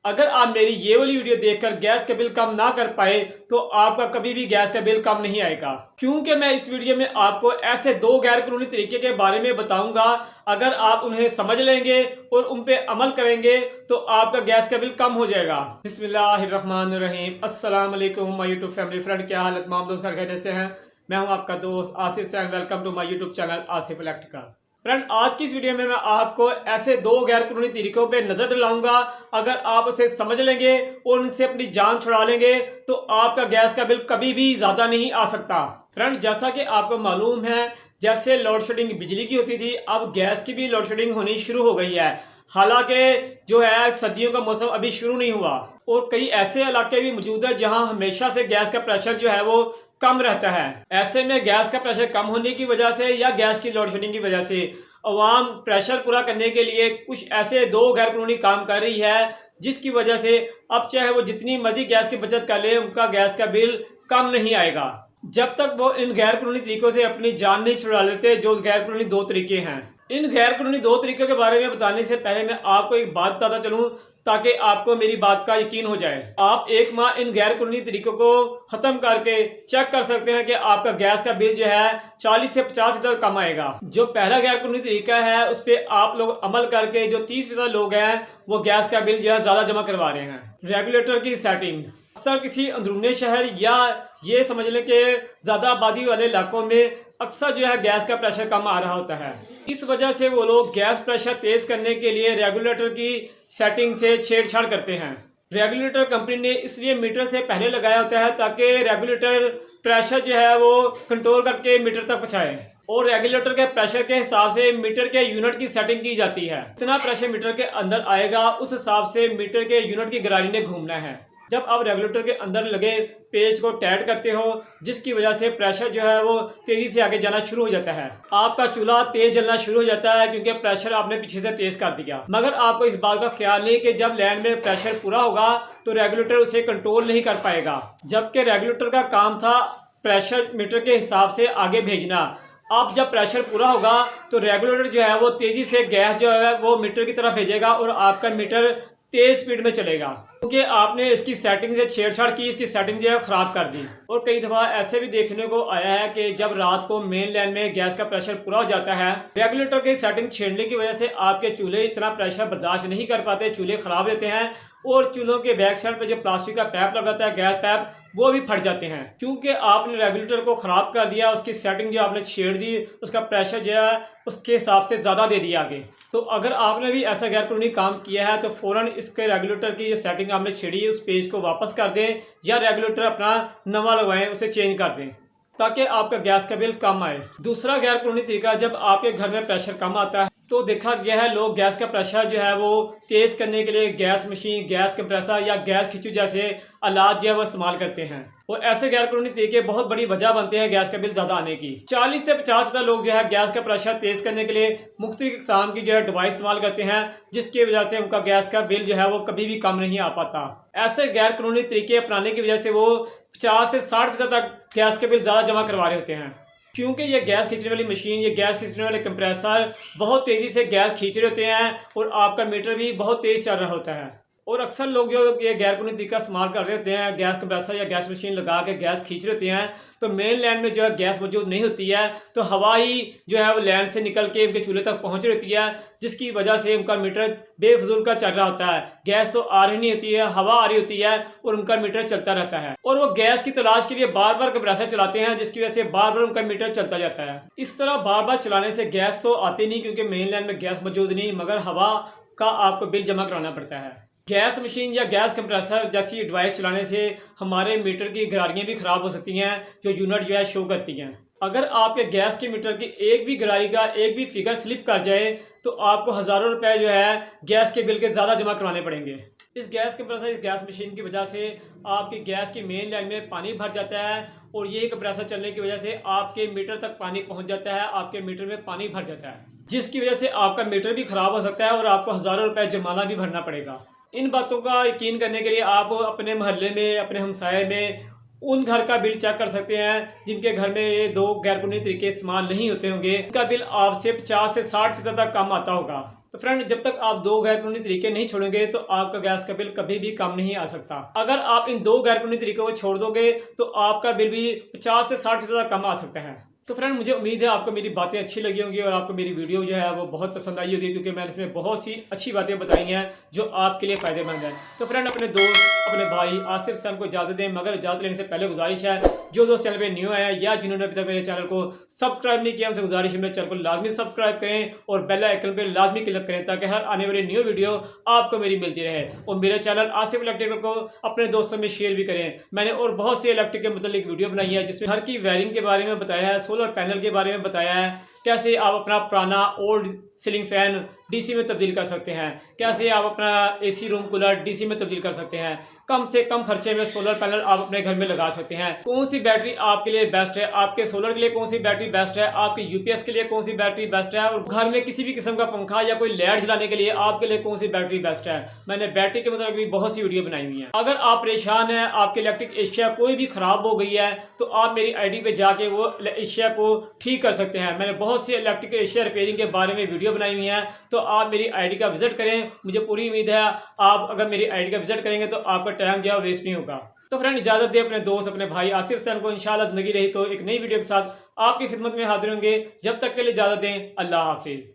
अगर आप मेरी ये वाली वीडियो देखकर गैस का बिल कम ना कर पाए तो आपका कभी भी गैस का बिल कम नहीं आएगा, क्योंकि मैं इस वीडियो में आपको ऐसे दो गैर कानूनी तरीके के बारे में बताऊंगा। अगर आप उन्हें समझ लेंगे और उन पे अमल करेंगे तो आपका गैस का बिल कम हो जाएगा। बिस्मिल्लाहिर्रहमानिर्रहीम। अस्सलाम वालेकुम माय यूट्यूब फैमिली फ्रेंड, क्या हालत तमाम दोस्त कैसे हैं। मैं हूं आपका दोस्त Asif Sain. Welcome to my YouTube channel Asif electrical. Friend, आज की इस वीडियो में मैं आपको ऐसे दो गैर कानूनी तरीकों पे नजर डालूंगा। अगर आप उसे समझ लेंगे और उनसे अपनी जान छुड़ा लेंगे तो आपका गैस का बिल कभी भी ज्यादा नहीं आ सकता। फ्रेंड, जैसा कि आपको मालूम है, जैसे लोड शेडिंग बिजली की होती थी, अब गैस की भी लोड शेडिंग होनी शुरू हो गई है। हालांकि जो है सर्दियों का मौसम अभी शुरू नहीं हुआ और कई ऐसे इलाके भी मौजूद है जहां हमेशा से गैस का प्रेशर जो है वो कम रहता है। ऐसे में गैस का प्रेशर कम होने की वजह से या गैस की लोड शेडिंग की वजह से अवाम प्रेशर पूरा करने के लिए कुछ ऐसे दो गैर कानूनी काम कर रही है, जिसकी वजह से अब चाहे वो जितनी मर्जी गैस की बचत कर ले, उनका गैस का बिल कम नहीं आएगा जब तक वो इन गैर कानूनी तरीकों से अपनी जान नहीं छुड़ा लेते। जो गैर कानूनी दो तरीके हैं, इन गैर कानूनी दो तरीकों के बारे में बताने से पहले मैं आपको एक बात बताता चलूं ताकि आपको मेरी बात का यकीन हो जाए। आप एक माह इन गैर कानूनी तरीकों को खत्म करके चेक कर सकते हैं कि आपका गैस का बिल जो है 40 से 50% कम आएगा। जो पहला गैर कानूनी तरीका है उस पर आप लोग अमल करके जो 30% लोग हैं वो गैस का बिल जो है ज्यादा जमा करवा रहे हैं। रेगुलेटर की सेटिंग। अक्सर किसी अंदरूनी शहर या ये समझ लें कि ज्यादा आबादी वाले इलाकों में अक्सर जो है गैस का प्रेशर कम आ रहा होता है। इस वजह से वो लोग गैस प्रेशर तेज करने के लिए रेगुलेटर की सेटिंग से छेड़छाड़ करते हैं। रेगुलेटर कंपनी ने इसलिए मीटर से पहले लगाया होता है ताकि रेगुलेटर प्रेशर जो है वो कंट्रोल करके मीटर तक पहुंचाए और रेगुलेटर के प्रेशर के हिसाब से मीटर के यूनिट की सेटिंग की जाती है। इतना प्रेशर मीटर के अंदर आएगा उस हिसाब से मीटर के यूनिट की गरारी ने घूमना है। जब आप रेगुलेटर के अंदर लगे पेज को टाइट करते हो, जिसकी वजह से प्रेशर जो है वो तेजी से आगे जाना शुरू हो जाता है। आपका चूल्हा तेज जलना शुरू हो जाता है क्योंकि प्रेशर आपने पीछे से तेज कर दिया। मगर आपको इस बात का ख्याल नहीं कि जब लाइन में प्रेशर पूरा होगा तो रेगुलेटर उसे कंट्रोल नहीं कर पाएगा, जबकि रेगुलेटर का काम था प्रेशर मीटर के हिसाब से आगे भेजना। अब जब प्रेशर पूरा होगा तो रेगुलेटर जो है वो तेजी से गैस जो है वो मीटर की तरफ भेजेगा और आपका मीटर तेज स्पीड में चलेगा, क्योंकि आपने इसकी सेटिंग से छेड़छाड़ की, इसकी सेटिंग जो है खराब कर दी। और कई दफा ऐसे भी देखने को आया है कि जब रात को मेन लाइन में गैस का प्रेशर पूरा हो जाता है, रेगुलेटर की सेटिंग छेड़ने की वजह से आपके चूल्हे इतना प्रेशर बर्दाश्त नहीं कर पाते, चूल्हे खराब होते हैं और चूल्हों के बैक साइड पे जो प्लास्टिक का पैप लगाता है, गैस पैप, वो भी फट जाते हैं क्योंकि आपने रेगुलेटर को खराब कर दिया। उसकी सेटिंग जो आपने छेड़ दी, उसका प्रेशर जो है उसके हिसाब से ज़्यादा दे दिया आगे। तो अगर आपने भी ऐसा गैर कानूनी काम किया है तो फ़ौरन इसके रेगुलेटर की जो सेटिंग आपने छेड़ी है उस पेज को वापस कर दें या रेगुलेटर अपना नवा लगवाएं, उसे चेंज कर दें ताकि आपका गैस का बिल कम आए। दूसरा गैर कानूनी तरीका, जब आपके घर में प्रेशर कम आता है तो देखा गया है लोग गैस का प्रेशर जो है वो तेज करने के लिए गैस मशीन, गैस कंप्रेसर या गैस खिंचू जैसे आलात जो है वो इस्तेमाल करते हैं और ऐसे गैर कानूनी तरीके बहुत बड़ी वजह बनते हैं गैस का बिल ज्यादा आने की। 40 से 50% लोग जो है गैस का प्रेशर तेज करने के लिए मुख्तलिफ किस्म की जो है डिवाइस इस्तेमाल करते हैं, जिसकी वजह से उनका गैस का बिल जो है वो कभी भी कम नहीं आ पाता। ऐसे गैर कानूनी तरीके अपनाने की वजह से वो 50 से 60% तक गैस के बिल ज्यादा जमा करवा रहे होते हैं, क्योंकि ये गैस खींचने वाली मशीन, ये गैस खींचने वाले कंप्रेसर बहुत तेज़ी से गैस खींच रहे होते हैं और आपका मीटर भी बहुत तेज़ चल रहा होता है। और अक्सर लोग जो ये गैर कानूनी तरीका इस्तेमाल कर रहे होते हैं, गैस कंप्रेसर या गैस मशीन लगा के गैस खींच रहे होते हैं, तो मेन लाइन में जो है गैस मौजूद नहीं होती है, तो हवा ही जो है वो लाइन से निकल के उनके चूल्हे तक पहुंच रही होती है, जिसकी वजह से उनका मीटर बेफजूल का चल रहा होता है। गैस तो आ रही नहीं होती है, हवा आ रही होती है और उनका मीटर चलता रहता है और वो गैस की तलाश के लिए बार बार कंप्रेसर चलाते हैं, जिसकी वजह से बार बार उनका मीटर चलता जाता है। इस तरह बार बार चलाने से गैस तो आती नहीं क्योंकि मेन लाइन में गैस मौजूद नहीं, मगर हवा का आपको बिल जमा कराना पड़ता है। गैस मशीन या गैस कंप्रेसर जैसी डिवाइस चलाने से हमारे मीटर की गरारियाँ भी ख़राब हो सकती हैं, जो यूनिट जो है शो करती हैं। अगर आपके गैस के मीटर की एक भी गरारी का एक भी फिगर स्लिप कर जाए तो आपको हज़ारों रुपए जो है गैस के बिल के ज़्यादा जमा करवाने पड़ेंगे। इस गैस कंप्रेसर, इस गैस मशीन की वजह से आपकी गैस की मेन लाइन में पानी भर जाता है और ये कंप्रेसर चलने की वजह से आपके मीटर तक पानी पहुँच जाता है, आपके मीटर में पानी भर जाता है, जिसकी वजह से आपका मीटर भी ख़राब हो सकता है और आपको हज़ारों रुपये जुर्माना भी भरना पड़ेगा। इन बातों का यकीन करने के लिए आप अपने मोहल्ले में, अपने हमसाये में उन घर का बिल चेक कर सकते हैं जिनके घर में ये दो गैर कानूनी तरीके इस्तेमाल नहीं होते होंगे। उनका बिल आपसे 50 से 60% तक कम आता होगा। तो फ्रेंड, जब तक आप 2 गैर कानूनी तरीके नहीं छोड़ेंगे तो आपका गैस का बिल कभी भी कम नहीं आ सकता। अगर आप इन 2 गैर कानूनी तरीकों को छोड़ दोगे तो आपका बिल भी 50 से 60% कम आ सकता है। तो फ्रेंड, मुझे उम्मीद है आपको मेरी बातें अच्छी लगी होंगी और आपको मेरी वीडियो जो है वो बहुत पसंद आई होगी, क्योंकि मैंने इसमें बहुत सी अच्छी बातें बताई हैं जो आपके लिए फ़ायदेमंद है। तो फ्रेंड, अपने दोस्त, अपने भाई आसिफ सैन को इजाज़त दें, मगर इजाज़त लेने से पहले गुजारिश है, जो दोस्त चैनल पे न्यू आए हैं या जिन्होंने अभी तक मेरे चैनल को सब्सक्राइब नहीं किया, उनसे गुजारिश है मेरे चैनल को लाजमी सब्सक्राइब करें और बेल आइकन पर लाजमी क्लिक करें ताकि हर आने वाली न्यू वीडियो आपको मेरी मिलती रहे। और मेरे चैनल आसिफ इलेक्ट्रिकल को अपने दोस्तों में शेयर भी करें। मैंने और बहुत से इलेक्ट्रिक के मतलब वीडियो बनाई है जिसमें घर की वायरिंग के बारे में बताया है, सोलर पैनल के बारे में बताया है, कैसे आप अपना पुराना ओल्ड सीलिंग फैन डीसी में तब्दील कर सकते हैं, कैसे आप अपना एसी रूम कूलर डीसी में तब्दील कर सकते हैं, कम से कम खर्चे में सोलर पैनल आप अपने घर में लगा सकते हैं। कौन सी बैटरी आपके लिए बेस्ट है, आपके सोलर के लिए कौन सी बैटरी बेस्ट है, आपके यूपीएस के लिए कौन सी बैटरी बेस्ट है, और घर में किसी भी किस्म का पंखा या कोई लाइट जलाने के लिए आपके लिए कौन सी बैटरी बेस्ट है। मैंने बैटरी के मतलब भी बहुत सी वीडियो बनाई हुई है। अगर आप परेशान हैं, आपके इलेक्ट्रिक एशिया कोई भी खराब हो गई है, तो आप मेरी आईडी पे जाके वो एशिया को ठीक कर सकते हैं। मैंने बहुत सी इलेक्ट्रिक एशिया रिपेयरिंग के बारे में वीडियो बनाई हुई है, तो आप मेरी आईडी का विजिट करें। मुझे पूरी उम्मीद है आप अगर मेरी आईडी का विजिट करेंगे तो आपका टाइम जो है वेस्ट नहीं होगा। तो फ्रेंड, इजाजत दे अपने दोस्त, अपने भाई आसिफ सैन को। इंशाल्लाह जिंदगी रही तो एक नई वीडियो के साथ आपकी खिदमत में हाजिर होंगे। जब तक के लिए इजाजत दें, अल्लाह हाफिज।